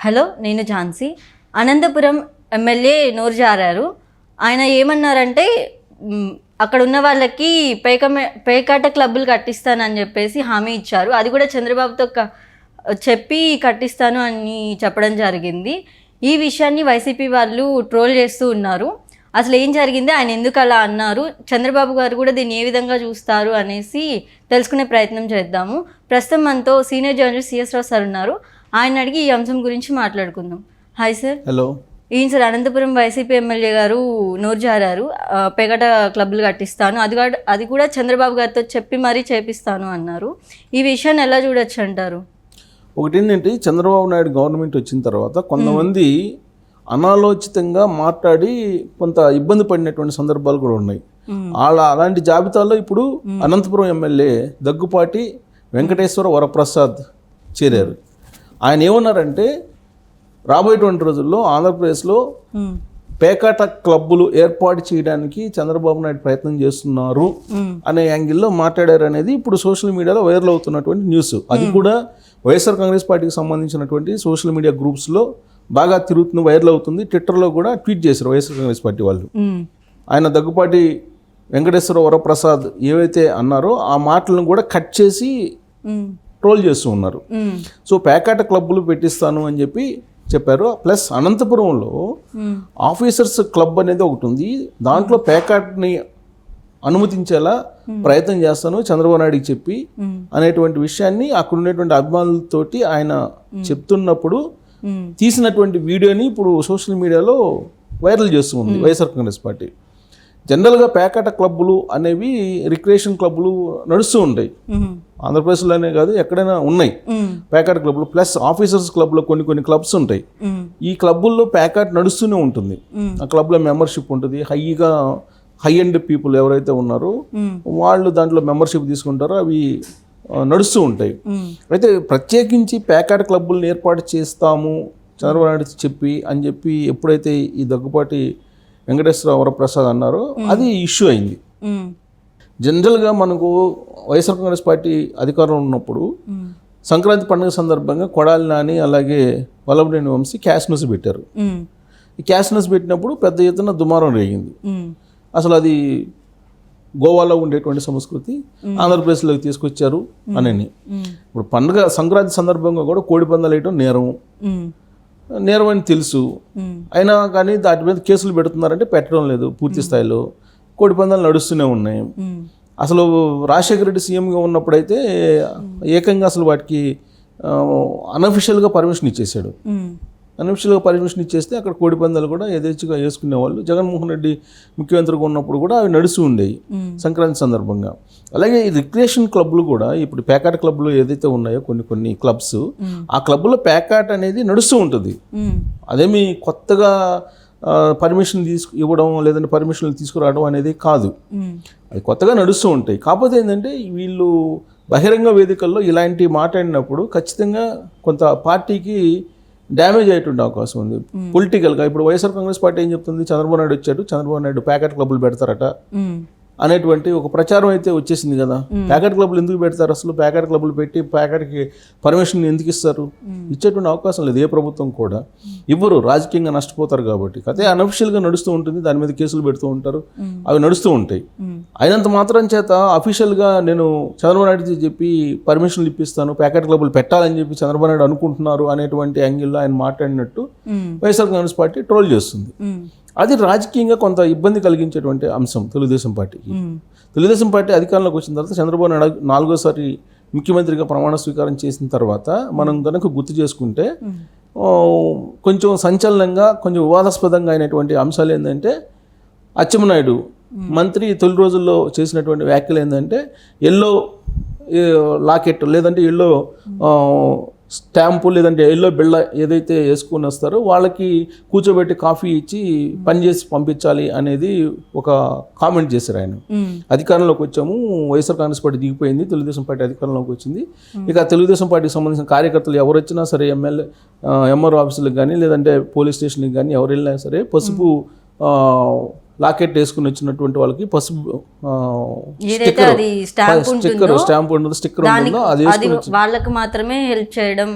Hello, నేను Jhansi. Anantapuram MLA నోరు జారారు. ఆయన ఏమన్నారంటే అక్కడ ఉన్న వాళ్ళకి పేకాట క్లబ్బులు కట్టిస్తానని చెప్పేసి హామీ ఇచ్చారు. అది కూడా చంద్రబాబుతో చెప్పి కట్టిస్తాను అని చెప్పడం జరిగింది. ఈ విషయాన్ని వైసీపీ వాళ్ళు ట్రోల్ చేస్తూ ఉన్నారు. అసలు ఏం జరిగింది, ఆయన ఎందుకు అలా అన్నారు, చంద్రబాబు గారు కూడా దీన్ని ఏ విధంగా చూస్తారు అనేసి తెలుసుకునే ప్రయత్నం చేద్దాము. ప్రస్తుతం మనతో సీనియర్ జర్నలిస్ట్ సిఎస్ రావు సార్ ఉన్నారు. ఆయన అడిగి ఈ అంశం గురించి మాట్లాడుకుందాం. Hi sir. హలో. ఈయన సార్ అనంతపురం వైసీపీ ఎమ్మెల్యే గారు నోరు జారారు. పేకాట క్లబ్లు కట్టిస్తాను, అది కూడా చంద్రబాబు గారితో చెప్పి మరీ చేపిస్తాను అన్నారు. ఈ విషయాన్ని ఎలా చూడొచ్చు అంటారు? ఒకటి ఏంటంటే, చంద్రబాబు నాయుడు గవర్నమెంట్ వచ్చిన తర్వాత కొంతమంది అనాలోచితంగా మాట్లాడి కొంత ఇబ్బంది పడినటువంటి సందర్భాలు కూడా ఉన్నాయి. అలాంటి జాబితాలో ఇప్పుడు అనంతపురం ఎమ్మెల్యే దగ్గుపాటి వెంకటేశ్వర వరప్రసాద్ చేరారు. ఆయన ఏమన్నారంటే, రాబోయేటువంటి రోజుల్లో ఆంధ్రప్రదేశ్లో పేకాట క్లబ్బులు ఏర్పాటు చేయడానికి చంద్రబాబు నాయుడు ప్రయత్నం చేస్తున్నారు అనే యాంగిల్లో మాట్లాడారు అనేది ఇప్పుడు సోషల్ మీడియాలో వైరల్ అవుతున్నటువంటి న్యూస్. అది కూడా వైఎస్ఆర్ కాంగ్రెస్ పార్టీకి సంబంధించినటువంటి సోషల్ మీడియా గ్రూప్స్లో బాగా తిరుగుతుంది, వైరల్ అవుతుంది. ట్విట్టర్లో కూడా ట్వీట్ చేశారు వైఎస్ఆర్ కాంగ్రెస్ పార్టీ వాళ్ళు. ఆయన దగ్గుపాటి వెంకటేశ్వర వరప్రసాద్ ఏవైతే అన్నారో ఆ మాటలను కూడా కట్ చేసి ట్రోల్ చేస్తూ ఉన్నారు. సో పేకాట క్లబ్బులు పెట్టిస్తాను అని చెప్పి చెప్పారు. ప్లస్ అనంతపురంలో ఆఫీసర్స్ క్లబ్ అనేది ఒకటి ఉంది, దాంట్లో పేకాట్ని అనుమతించేలా ప్రయత్నం చేస్తాను చంద్రబాబు నాయుడికి చెప్పి అనేటువంటి విషయాన్ని అక్కడ ఉన్నటువంటి అభిమానులతోటి ఆయన చెప్తున్నప్పుడు తీసినటువంటి వీడియోని ఇప్పుడు సోషల్ మీడియాలో వైరల్ చేస్తూ ఉంది వైఎస్ఆర్ కాంగ్రెస్ పార్టీ. జనరల్గా పేకాట క్లబ్బులు అనేవి రిక్రియేషన్ క్లబ్బులు నడుస్తూ ఉంటాయి, ఆంధ్రప్రదేశ్లోనే కాదు ఎక్కడైనా ఉన్నాయి పేకాట క్లబ్లు. ప్లస్ ఆఫీసర్స్ క్లబ్లో కొన్ని క్లబ్స్ ఉంటాయి. ఈ క్లబ్బుల్లో పేకాట్ నడుస్తూనే ఉంటుంది. ఆ క్లబ్లో మెంబర్షిప్ ఉంటుంది. హై ఎండ్ పీపుల్ ఎవరైతే ఉన్నారో వాళ్ళు దాంట్లో మెంబర్షిప్ తీసుకుంటారో అవి నడుస్తూ ఉంటాయి. అయితే ప్రత్యేకించి పేకాట క్లబ్బులను ఏర్పాటు చేస్తాము చంద్రబాబు నాయుడు చెప్పి అని చెప్పి ఎప్పుడైతే ఈ దగ్గుపాటి వెంకటేశ్వర వరప్రసాద్ అన్నారో అది ఇష్యూ అయింది. జనరల్గా మనకు వైఎస్ఆర్ కాంగ్రెస్ పార్టీ అధికారంలో ఉన్నప్పుడు సంక్రాంతి పండుగ సందర్భంగా కొడాలి నాని అలాగే వల్లభనేని వంశీ క్యాష్నస్ పెట్టారు. ఈ క్యాష్నస్ పెట్టినప్పుడు పెద్ద ఎత్తున దుమారం రేగింది. అసలు అది గోవాలో ఉండేటువంటి సంస్కృతి ఆంధ్రప్రదేశ్లోకి తీసుకొచ్చారు అని. ఇప్పుడు పండుగ సంక్రాంతి సందర్భంగా కూడా కోడి పందాలు వేయడం నేరం అని తెలుసు, అయినా కానీ దాటి మీద కేసులు పెడుతున్నారంటే పెట్టడం లేదు పూర్తి స్థాయిలో. కోడి పందాలు నడుస్తూనే ఉన్నాయి. అసలు రాజశేఖర రెడ్డి సీఎంగా ఉన్నప్పుడైతే ఏకంగా అసలు వాటికి అన్అఫిషియల్గా పర్మిషన్ ఇచ్చేసాడు. అన్అఫిషియల్గా పర్మిషన్ ఇచ్చేస్తే అక్కడ కోడి పందాలు కూడా యథేచ్ఛగా వేసుకునేవాళ్ళు. జగన్మోహన్ రెడ్డి ముఖ్యమంత్రిగా ఉన్నప్పుడు కూడా అవి నడుస్తూ ఉండేవి సంక్రాంతి సందర్భంగా. అలాగే ఈ రిక్రియేషన్ క్లబ్లు కూడా ఇప్పుడు పేకాట క్లబ్లు ఏదైతే ఉన్నాయో కొన్ని క్లబ్స్, ఆ క్లబ్లో పేకాట అనేది నడుస్తూ ఉంటుంది. అదేమి కొత్తగా పర్మిషన్ ఇవ్వడం లేదంటే పర్మిషన్లు తీసుకురావడం అనేది కాదు, అది కొత్తగా నడుస్తూ ఉంటాయి. కాకపోతే ఏంటంటే వీళ్ళు బహిరంగ వేదికల్లో ఇలాంటి మాట్లాడినప్పుడు ఖచ్చితంగా కొంత పార్టీకి డ్యామేజ్ అయ్యేటువంటి అవకాశం ఉంది పొలిటికల్గా. ఇప్పుడు వైఎస్ఆర్ కాంగ్రెస్ పార్టీ ఏం చెప్తుంది, చంద్రబాబు నాయుడు వచ్చాడు, చంద్రబాబు నాయుడు ప్యాకెట్ క్లబ్లు పెడతారట అనేటువంటి ఒక ప్రచారం అయితే వచ్చేసింది కదా. ప్యాకెట్ క్లబ్లు ఎందుకు పెడతారు, అసలు ప్యాకెట్ క్లబ్లు పెట్టి ప్యాకెట్కి పర్మిషన్ ఎందుకు ఇస్తారు? ఇచ్చేటువంటి అవకాశం లేదు, ఏ ప్రభుత్వం కూడా ఇవ్వరు, రాజకీయంగా నష్టపోతారు కాబట్టి. అదే అన్అఫిషియల్గా నడుస్తూ ఉంటుంది, దాని మీద కేసులు పెడుతూ ఉంటారు, అవి నడుస్తూ ఉంటాయి. అయినంత మాత్రం చేత అఫీషియల్గా నేను చంద్రబాబు నాయుడు చెప్పి పర్మిషన్లు ఇప్పిస్తాను, ప్యాకెట్ క్లబ్లు పెట్టాలని చెప్పి చంద్రబాబు నాయుడు అనుకుంటున్నారు అనేటువంటి యాంగిల్లో ఆయన మాట్లాడినట్టు వైఎస్ఆర్ కాంగ్రెస్ పార్టీ ట్రోల్ చేస్తుంది. అది రాజకీయంగా కొంత ఇబ్బంది కలిగించేటువంటి అంశం తెలుగుదేశం పార్టీకి. తెలుగుదేశం పార్టీ అధికారంలోకి వచ్చిన తర్వాత చంద్రబాబు నాయుడు 4వ ముఖ్యమంత్రిగా ప్రమాణ స్వీకారం చేసిన తర్వాత మనం కనుక గుర్తు చేసుకుంటే కొంచెం సంచలనంగా కొంచెం వివాదాస్పదంగా అయినటువంటి అంశాలు ఏంటంటే, అచ్చెన్నాయుడు మంత్రి తొలి రోజుల్లో చేసినటువంటి వ్యాఖ్యలు ఏంటంటే, ఎల్లో లాకెట్ లేదంటే ఎల్లో స్టాంపు లేదంటే ఎల్లో బిళ్ళ ఏదైతే వేసుకుని వస్తారో వాళ్ళకి కూర్చోబెట్టి కాఫీ ఇచ్చి పనిచేసి పంపించాలి అనేది ఒక కామెంట్ చేశారు ఆయన. అధికారంలోకి వచ్చాము, వైఎస్ఆర్ కాంగ్రెస్ పార్టీ దిగిపోయింది, తెలుగుదేశం పార్టీ అధికారంలోకి వచ్చింది. ఇక తెలుగుదేశం పార్టీకి సంబంధించిన కార్యకర్తలు ఎవరు వచ్చినా సరే, ఎంఆర్ఓ ఆఫీసులకు కానీ లేదంటే పోలీస్ స్టేషన్కి కానీ ఎవరు వెళ్ళినా సరే పసుపు లాకెట్ వేసుకుని వచ్చినటువంటి వాళ్ళకి పసుపు స్టాంప్ ఉంటుందో స్టిక్కర్ ఉంటుందో అది వాళ్ళకి మాత్రమే హెల్ప్ చేయడం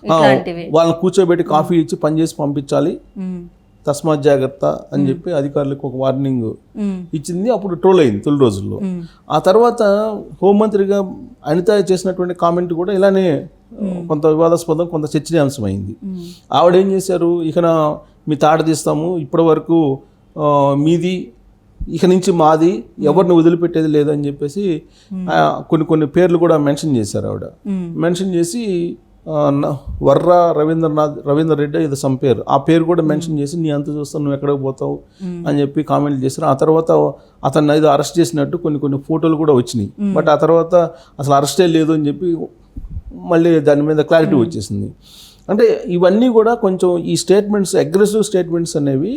ఇట్లాంటివి. వాళ్ళని కూర్చోబెట్టి కాఫీ ఇచ్చి పని చేసి పంపించాలి, తస్మాత్ జాగ్రత్త అని చెప్పి అధికారులకు ఒక వార్నింగ్ ఇచ్చింది. అప్పుడు ట్రోల్ అయింది తొలి రోజుల్లో. ఆ తర్వాత హోంమంత్రిగా అనిత చేసినటువంటి కామెంట్ కూడా ఇలానే కొంత వివాదాస్పదం, కొంత చర్చనీయాంశం అయింది. ఆవిడ ఏం చేశారు, ఇక మీ తాట తీస్తాము, ఇప్పటి వరకు మీది, ఇక నుంచి మాది, ఎవరిని వదిలిపెట్టేది లేదని చెప్పేసి కొన్ని పేర్లు కూడా మెన్షన్ చేశారు. ఆవిడ మెన్షన్ చేసి వర్రా రవీందర్ రెడ్డి ఇది సమ్ పేరు, ఆ పేరు కూడా మెన్షన్ చేసి నీ అంత చూస్తావు, నువ్వు ఎక్కడికి పోతావు అని చెప్పి కామెంట్లు చేశారు. ఆ తర్వాత అతన్ని ఏదో అరెస్ట్ చేసినట్టు కొన్ని ఫోటోలు కూడా వచ్చినాయి. బట్ ఆ తర్వాత అసలు అరెస్టే లేదు అని చెప్పి మళ్ళీ దాని మీద క్లారిటీ వచ్చేసింది. అంటే ఇవన్నీ కూడా కొంచెం ఈ స్టేట్మెంట్స్, అగ్రెసివ్ స్టేట్మెంట్స్ అనేవి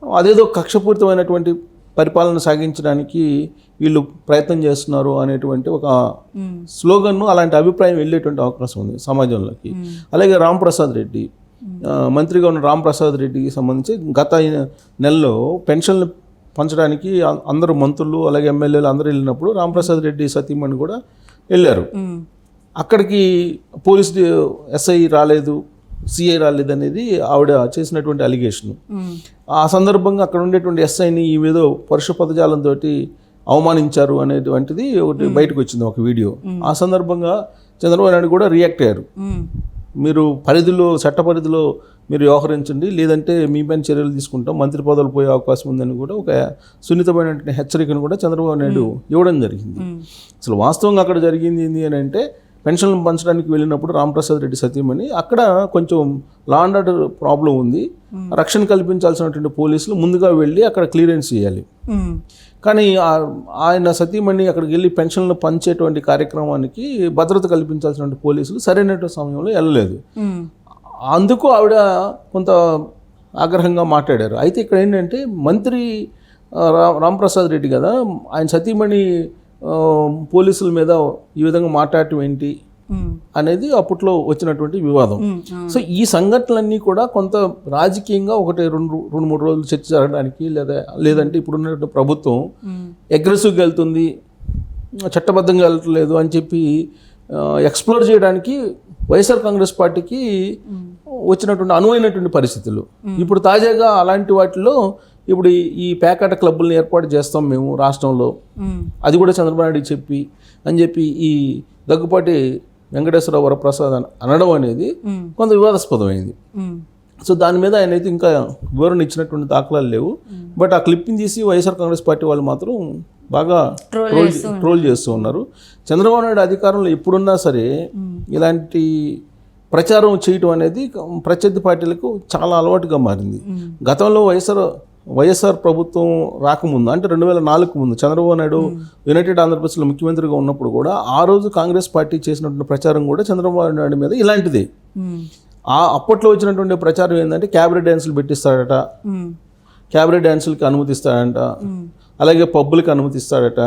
అదేదో కక్షపూరితమైనటువంటి పరిపాలన సాగించడానికి వీళ్ళు ప్రయత్నం చేస్తున్నారు అనేటువంటి ఒక స్లోగన్ను, అలాంటి అభిప్రాయం వెళ్ళేటువంటి అవకాశం ఉంది సమాజంలోకి. అలాగే రాంప్రసాద్ రెడ్డి, మంత్రిగా ఉన్న రాంప్రసాద్ రెడ్డికి సంబంధించి గత నెలలో పెన్షన్లు పంచడానికి అందరూ మంత్రులు అలాగే ఎమ్మెల్యేలు అందరూ వెళ్ళినప్పుడు రాంప్రసాద్ రెడ్డి సతీమణి కూడా వెళ్ళారు. అక్కడికి పోలీస్ ఎస్ఐ రాలేదు, సిఐ రాలేదు అనేది ఆవిడ చేసినటువంటి అలిగేషన్. ఆ సందర్భంగా అక్కడ ఉండేటువంటి ఎస్ఐని ఏదో పరుష పదజాలంతో అవమానించారు అనేటువంటిది ఒకటి బయటకు వచ్చింది, ఒక వీడియో. ఆ సందర్భంగా చంద్రబాబు నాయుడు కూడా రియాక్ట్ అయ్యారు. మీరు చట్ట పరిధిలో మీరు వ్యవహరించండి, లేదంటే మీ పైన చర్యలు తీసుకుంటాం, మంత్రి పదవులు పోయే అవకాశం ఉందని కూడా ఒక సున్నితమైనటువంటి హెచ్చరికను కూడా చంద్రబాబు నాయుడు ఇవ్వడం జరిగింది. అసలు వాస్తవంగా అక్కడ జరిగింది ఏంటి అని అంటే, పెన్షన్లు పంచడానికి వెళ్ళినప్పుడు రాంప్రసాద్ రెడ్డి సతీమణి అక్కడ కొంచెం లా అండ్ ఆర్డర్ ప్రాబ్లం ఉంది, రక్షణ కల్పించాల్సినటువంటి పోలీసులు ముందుగా వెళ్ళి అక్కడ క్లియరెన్స్ చేయాలి. కానీ ఆయన సతీమణి అక్కడికి వెళ్ళి పెన్షన్లు పంచేటువంటి కార్యక్రమానికి భద్రత కల్పించాల్సినటువంటి పోలీసులు సరైనటువంటి సమయంలో వెళ్ళలేదు. అందుకు ఆవిడ కొంత ఆగ్రహంగా మాట్లాడారు. అయితే ఇక్కడ ఏంటంటే మంత్రి రాంప్రసాద్ రెడ్డి కదా, ఆయన సతీమణి పోలీసుల మీద ఈ విధంగా మాట్లాడటం ఏంటి అనేది అప్పట్లో వచ్చినటువంటి వివాదం. సో ఈ సంఘటనలన్నీ కూడా కొంత రాజకీయంగా ఒకటి రెండు మూడు రోజులు చర్చ జరగడానికి, లేదంటే ఇప్పుడున్నటువంటి ప్రభుత్వం అగ్రెసివ్గా వెళ్తుంది, చట్టబద్ధంగా వెళ్ళట్లేదు అని చెప్పి ఎక్స్ప్లోర్ చేయడానికి వైఎస్ఆర్ కాంగ్రెస్ పార్టీకి వచ్చినటువంటి అనువైనటువంటి పరిస్థితులు. ఇప్పుడు తాజాగా అలాంటి వాటిలో ఇప్పుడు ఈ పేకాట క్లబ్బులను ఏర్పాటు చేస్తాం మేము రాష్ట్రంలో, అది కూడా చంద్రబాబు నాయుడు చెప్పి ఈ దగ్గుపాటి వెంకటేశ్వర వరప్రసాద్ అనడం అనేది కొంత వివాదాస్పదమైంది. సో దాని మీద ఆయన అయితే ఇంకా వివరణ ఇచ్చినటువంటి దాఖలాలు లేవు. బట్ ఆ క్లిప్ని తీసి వైఎస్ఆర్ కాంగ్రెస్ పార్టీ వాళ్ళు మాత్రం బాగా ట్రోల్ చేస్తూ ఉన్నారు. చంద్రబాబు నాయుడు అధికారంలో ఎప్పుడున్నా సరే ఇలాంటి ప్రచారం చేయటం అనేది ప్రత్యర్థి పార్టీలకు చాలా అలవాటుగా మారింది. గతంలో వైఎస్ఆర్ ప్రభుత్వం రాకముందు, అంటే 2004 ముందు చంద్రబాబు నాయుడు యునైటెడ్ ఆంధ్రప్రదేశ్లో ముఖ్యమంత్రిగా ఉన్నప్పుడు కూడా ఆ రోజు కాంగ్రెస్ పార్టీ చేసినటువంటి ప్రచారం కూడా చంద్రబాబు నాయుడు మీద ఇలాంటిదే. అప్పట్లో వచ్చినటువంటి ప్రచారం ఏంటంటే క్యాబరెట్ డ్యాన్సులు పెట్టిస్తాడట, క్యాబరెట్ డ్యాన్సులకి అనుమతిస్తాడంట, అలాగే పబ్బులకి అనుమతిస్తాడట.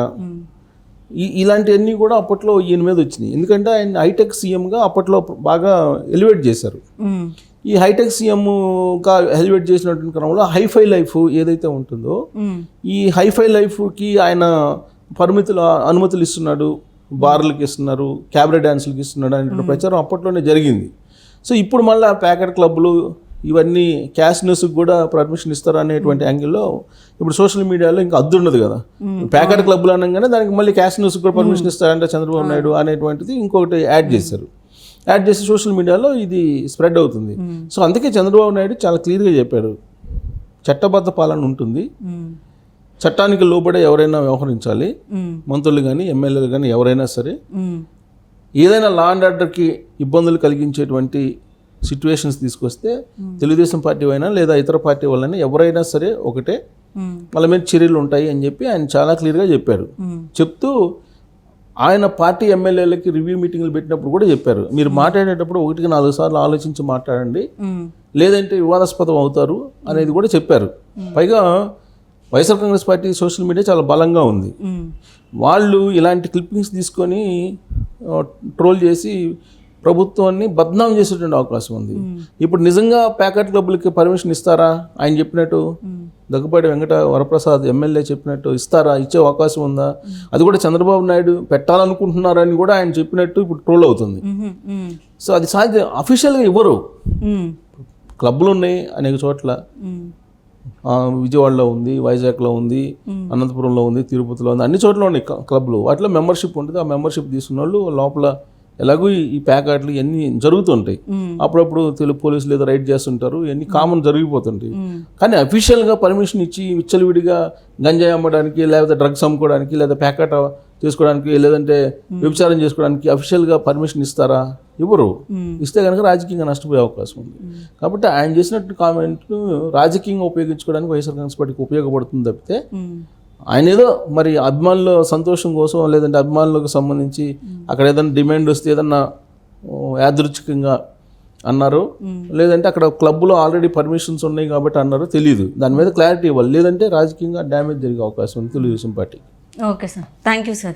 ఇలాంటివన్నీ కూడా అప్పట్లో ఈయన మీద వచ్చినాయి. ఎందుకంటే ఆయన హైటెక్ సీఎంగా అప్పట్లో బాగా ఎలివేట్ చేశారు. ఈ హైటెక్ సీఎంగా ఎలివేట్ చేసినటువంటి క్రమంలో హైఫై లైఫ్ ఏదైతే ఉంటుందో, ఈ హైఫై లైఫ్కి ఆయన అనుమతులు ఇస్తున్నాడు, బార్లకి ఇస్తున్నారు, క్యాబరెట్ డ్యాన్సులకి ఇస్తున్నాడు అనేటువంటి ప్రచారం అప్పట్లోనే జరిగింది. సో ఇప్పుడు మళ్ళీ ప్యాకెట్ క్లబ్లు ఇవన్నీ క్యాసినోస్కి కూడా పర్మిషన్ ఇస్తారు అనేటువంటి యాంగిల్లో ఇప్పుడు సోషల్ మీడియాలో ఇంకా అద్దు ఉండదు కదా. ప్యాకెట్ క్లబ్లు అనగానే దానికి మళ్ళీ క్యాసినోస్కి కూడా పర్మిషన్ ఇస్తారంటే చంద్రబాబు నాయుడు అనేటువంటిది ఇంకొకటి యాడ్ చేసి సోషల్ మీడియాలో ఇది స్ప్రెడ్ అవుతుంది. సో అందుకే చంద్రబాబు నాయుడు చాలా క్లియర్గా చెప్పారు, చట్టబద్ధ పాలన ఉంటుంది, చట్టానికి లోబడే ఎవరైనా వ్యవహరించాలి, మంత్రులు కానీ ఎమ్మెల్యేలు కానీ ఎవరైనా సరే. ఏదైనా లా అండ్ ఆర్డర్కి ఇబ్బందులు కలిగించేటువంటి సిచ్యువేషన్స్ తీసుకొస్తే తెలుగుదేశం పార్టీ అయినా లేదా ఇతర పార్టీ వాళ్ళైనా ఎవరైనా సరే ఒకటే, వాళ్ళ మీద చర్యలు ఉంటాయి అని చెప్పి ఆయన చాలా క్లియర్గా చెప్పారు. చెప్తూ ఆయన పార్టీ ఎమ్మెల్యేలకి రివ్యూ మీటింగ్లు పెట్టినప్పుడు కూడా చెప్పారు, మీరు మాట్లాడేటప్పుడు 1-4 సార్లు ఆలోచించి మాట్లాడండి, లేదంటే వివాదాస్పదం అవుతారు అనేది కూడా చెప్పారు. పైగా YSR Congress party social media చాలా బలంగా ఉంది. వాళ్ళు ఇలాంటి క్లిప్పింగ్స్ తీసుకొని ట్రోల్ చేసి ప్రభుత్వాన్ని బద్నాం చేసేటువంటి అవకాశం ఉంది. ఇప్పుడు నిజంగా ప్యాకెట్ క్లబ్లకి పర్మిషన్ ఇస్తారా ఆయన చెప్పినట్టు? దగ్గుపాటి వెంకట వరప్రసాద్ ఎమ్మెల్యే చెప్పినట్టు ఇస్తారా, ఇచ్చే అవకాశం ఉందా, అది కూడా చంద్రబాబు నాయుడు పెట్టాలనుకుంటున్నారని కూడా ఆయన చెప్పినట్టు ఇప్పుడు ట్రోల్ అవుతుంది. సో అది సాధ్యం, అఫీషియల్గా ఇవ్వరు. క్లబ్లు ఉన్నాయి అనేక చోట్ల, విజయవాడలో ఉంది, వైజాగ్లో ఉంది, అనంతపురంలో ఉంది, తిరుపతిలో ఉంది, అన్ని చోట్ల ఉన్నాయి క్లబ్లు. వాటిలో మెంబర్షిప్ ఉంటుంది. ఆ మెంబర్షిప్ తీసుకున్న వాళ్ళు లోపల ఎలాగో ఈ ప్యాకెట్లు ఇవన్నీ జరుగుతుంటాయి. అప్పుడప్పుడు తెలుగు పోలీసులు ఏదో రైడ్ చేస్తుంటారు, ఇవన్నీ కామన్ జరిగిపోతుంటాయి. కానీ అఫీషియల్గా పర్మిషన్ ఇచ్చి విచ్చలవిడిగా గంజాయి అమ్మడానికి, లేకపోతే డ్రగ్స్ అమ్ముకోవడానికి, లేదా ప్యాకెట్ చేసుకోవడానికి, లేదంటే వ్యభిచారం చేసుకోవడానికి అఫీషియల్గా పర్మిషన్ ఇస్తారా? ఇవ్వరు. ఇస్తే కనుక రాజకీయంగా నష్టపోయే అవకాశం ఉంది. కాబట్టి ఆయన చేసినట్టు కామెంట్ను రాజకీయంగా ఉపయోగించుకోవడానికి వైఎస్ఆర్ కాంగ్రెస్ పార్టీకి ఉపయోగపడుతుంది తప్పితే, ఆయన ఏదో మరి అభిమానుల సంతోషం కోసం, లేదంటే అభిమానులకు సంబంధించి అక్కడ ఏదైనా డిమాండ్ వస్తే ఏదన్నా యాదృచ్ఛికంగా అన్నారు, లేదంటే అక్కడ క్లబ్లో ఆల్రెడీ పర్మిషన్స్ ఉన్నాయి కాబట్టి అన్నారు, తెలియదు. దాని మీద క్లారిటీ ఇవ్వాలి, లేదంటే రాజకీయంగా డ్యామేజ్ జరిగే అవకాశం ఉంది Telugu Desam party. Okay sir, thank you sir.